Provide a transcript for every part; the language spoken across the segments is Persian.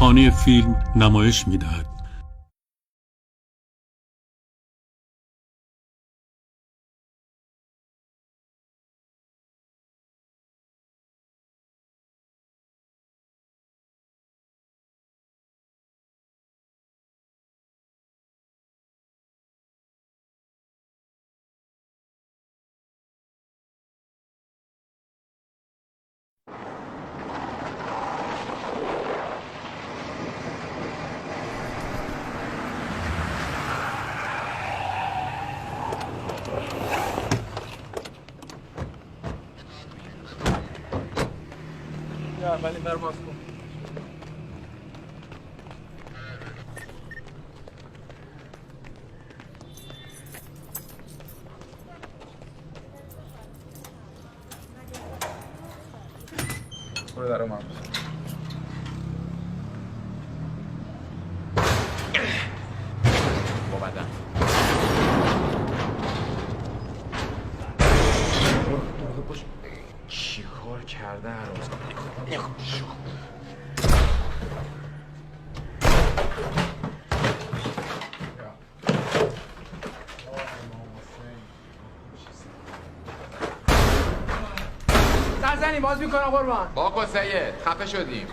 خانه فیلم نمایش می‌دهد. اولین بر باز کن. برو در من با بدن برو باش. چی کار کرده هر روز زنی باز میکنم قربان. با کن سید خفه شدیم.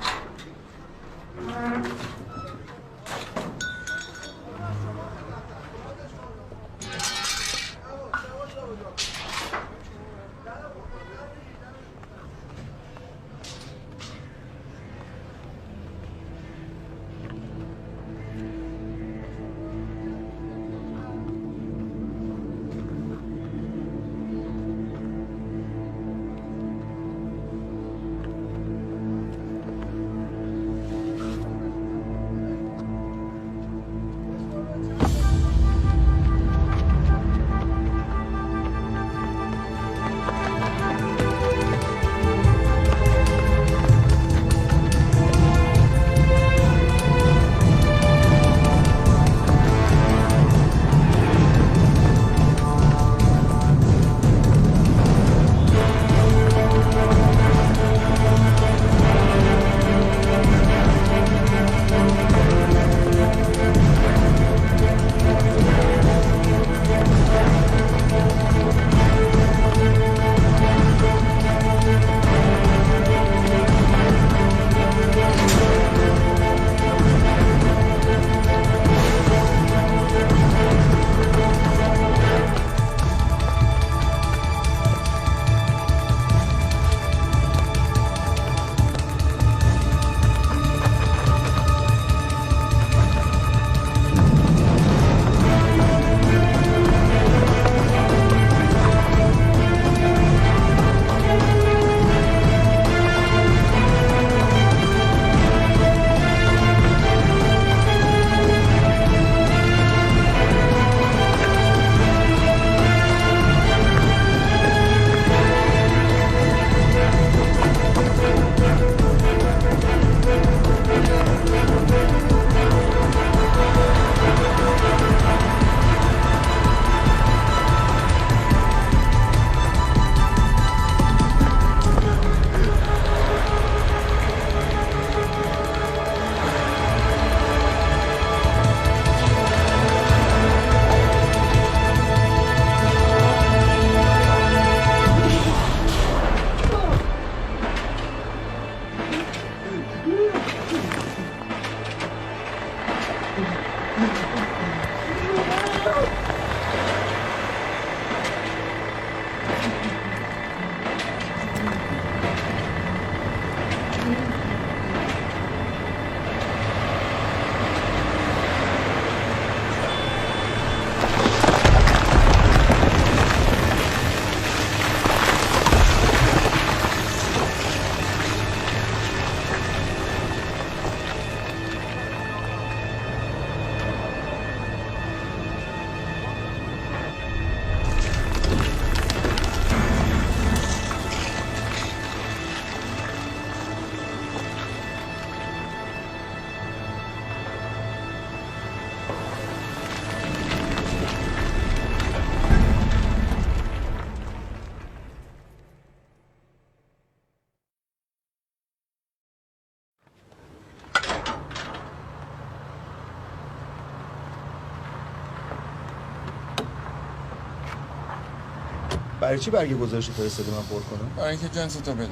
برای چی برگ گزارش فرستادی من پر کنم؟ برای اینکه جنس تو بده.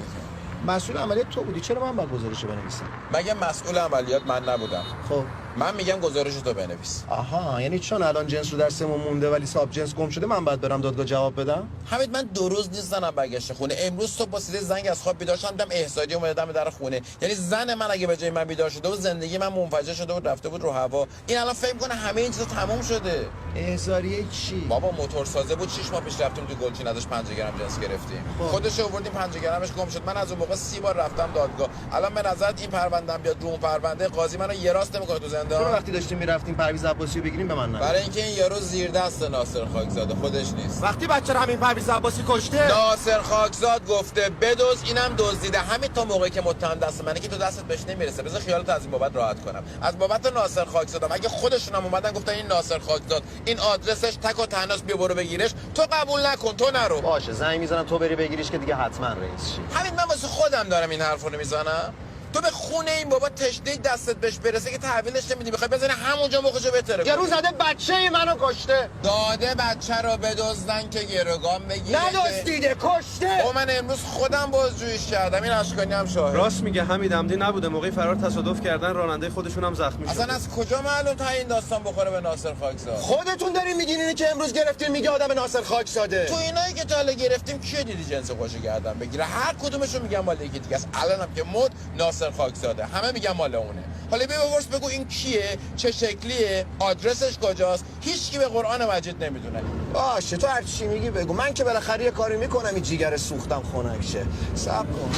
مسئول عملیات تو بودی، چرا من باید گزارشو بنویسم؟ مگه مسئول عملیات من نبودم؟ خب من میگم گزارش تو بنویس. آها، یعنی چون الان جنس رو درسمون مونده ولی ساب جنس گم شده من باید برم دادگاه جواب بدم؟ حمید من 2 روز نیست زنم برگشته خونه. امروز صبح با صدای زنگ از خواب بیدار شدم دیدم احسادی اومده دم در خونه. یعنی زن من اگه به جای من بیدار شده بود زندگی من منفجر شده بود رفته بود رو هوا. این الان فکر کنه همه این چیزا تموم شده. احضاریه چی؟ بابا موتور سازه بود 6 ماه پیش رفتیم تو گلچین ازش 5 گرم جنس گرفتیم. خودش آوردیم 5 گرمش گم شد. من از اون موقع 30 بار رفتم دادگاه. الان به نظرت این پروندم بیاد رو اون پرونده قاضی منو یه راست نمیکنه تو زندان؟ چرا وقتی داشتیم میرفتیم پرویز عباسی رو بگیریم به من نگفت؟ برای اینکه این یارو زیر دست ناصر خاکزاده خودش نیست. وقتی بچه رو همین پرویز عباسی کشته ناصر خاکزاد گفته بدزد، اینم دزدیده. همین تا موقعی که متهم دست منه که تو دستت بهش نمیرسه. بذار خیالت از این بابت راحت کنم. از بابت ناصر خاکزادم اگه خودشون هم اومدن گفتن این ناصر خاکزاد این آدرسش تک و تنهاست بیا برو بگیرش، تو قبول نکن، تو نرو. باشه زنگ میزنم تو بری بگیریش که دیگه حتما رئیس شی. همین من واسه خودم دارم این حرفو رو میزنم. تو به خونه این بابا تشنه دستت بهش برسه که تحویلش نمیدی، میخوای بزنی همونجا مخشو بتره. یه روز زده بچه منو کشته. داده بچه رو بدزدن که گروگان بگیره. ندزدیده، کشته. او من امروز خودم بازجوییش کردم. این اشکانی هم شاهد. راست میگه حمید عمدی نبوده، موقعی فرار تصادف کردن راننده خودشون هم زخمی شد. اصلا از کجا معلوم تا این داستان بخوره به ناصر خاکزاد؟ خودتون دارین میگین اینی که امروز گرفتین میگه آدم ناصر خاکزاده. تو اینایی که تا حالا گرفتیم کیو دیدی جنس خوشو گردن بگیره؟ هر کدومشون میگن مال یکی دیگه است. الانم که مد ناصر خاکزاده، همه میگن مال اونه. حالا بیا بپرس بگو این کیه، چه شکلیه، آدرسش کجاست؟ هیچکی به قرآن مجید نمیدونه. باشه تو هر چی میگی بگو، من که بالاخره یه کاری میکنم این جیگر سوختم خنک شه. صبر کن.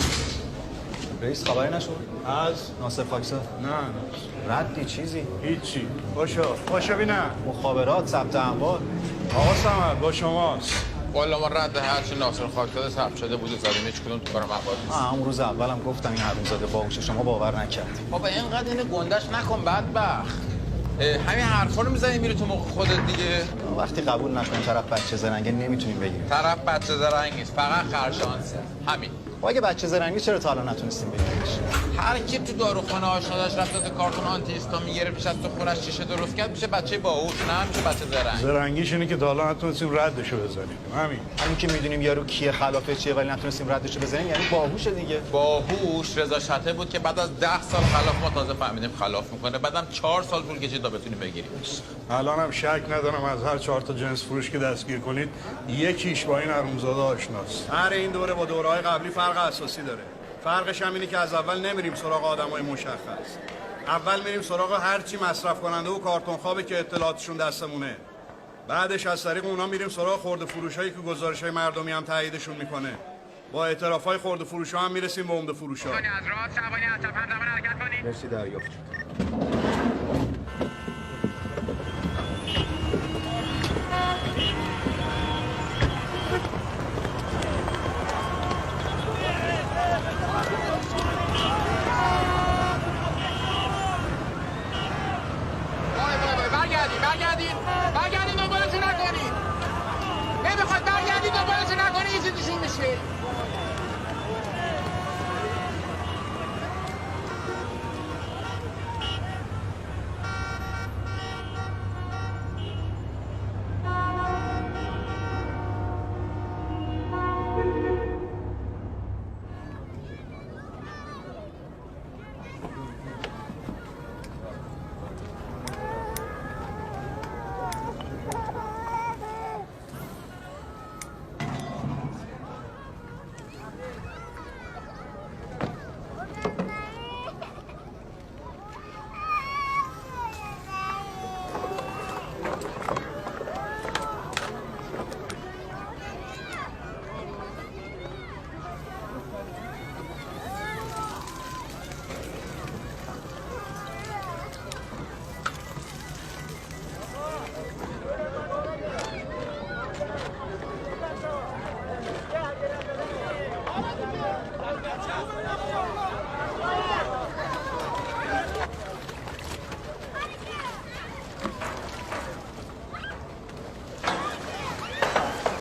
رئیس خبری نشد؟ از ناصر خاکزاد؟ نه ردی چیزی؟ هیچی. باشو ببینم. مخابرات، ثبت اموال. آقا سمد با شماست. والا ما رد هرچی ناصر خاکزاده ثبت شده بوده زدیم، هیچ کدوم تو کار مقاد نیست. همون روز اولم گفتم این حرومزاده باهوشه، شما باور نکردید. بابا اینقدر اینو گندش نکن بدبخت. همین حرفا رو میزنی میری تو مخ خودت دیگه. وقتی قبول نکنیم طرف بچه زرنگه نمیتونیم بگیریم. طرف بچه زرنگ نیست، فقط خرشانسه. همین. اگه بچه زرنگی چرا تا الان نتونستیم بگیریمش؟ هر کی تو داروخانه آشنا داشت رفت از کارتون آنتی هیستامین گرفت پیش از تو خونش شیشه درست کرد میشه بچه باهوش، نه میشه بچه زرنگ. زرنگیش اینه که تا حالا نتونستیم ردشو بزنیم. همین که میدونیم یارو کیه خلافه چیه ولی نتونستیم ردش بزنیم یعنی باهوشه دیگه. باهوش رضا شطه بود که بعد از 10 سال خلاف ما تازه فهمیدیم خلاف میکنه، بعدم 4 سال طول کشید تا بتونیم بگیریمش. الان هم شک ندارم از هر 4 تا جنس فروش که دستگیر کنید یکیش با این حرومزاده آشناست. هر این دوره با دوره‌های قبلی فرق اساسی داره. فرقش هم اینه که از اول نمیریم سراغ آدمای مشخص. اول میریم سراغ هر چی مصرف کننده و کارتون خوابه که اطلاعاتشون دستمونه. بعدش از طریق اونا میریم سراغ خرده فروشایی که گزارش‌های مردمی هم تاییدشون میکنه. با اعترافای خرده فروشا هم میرسیم به عمده فروشا. مرسی دریافت شد.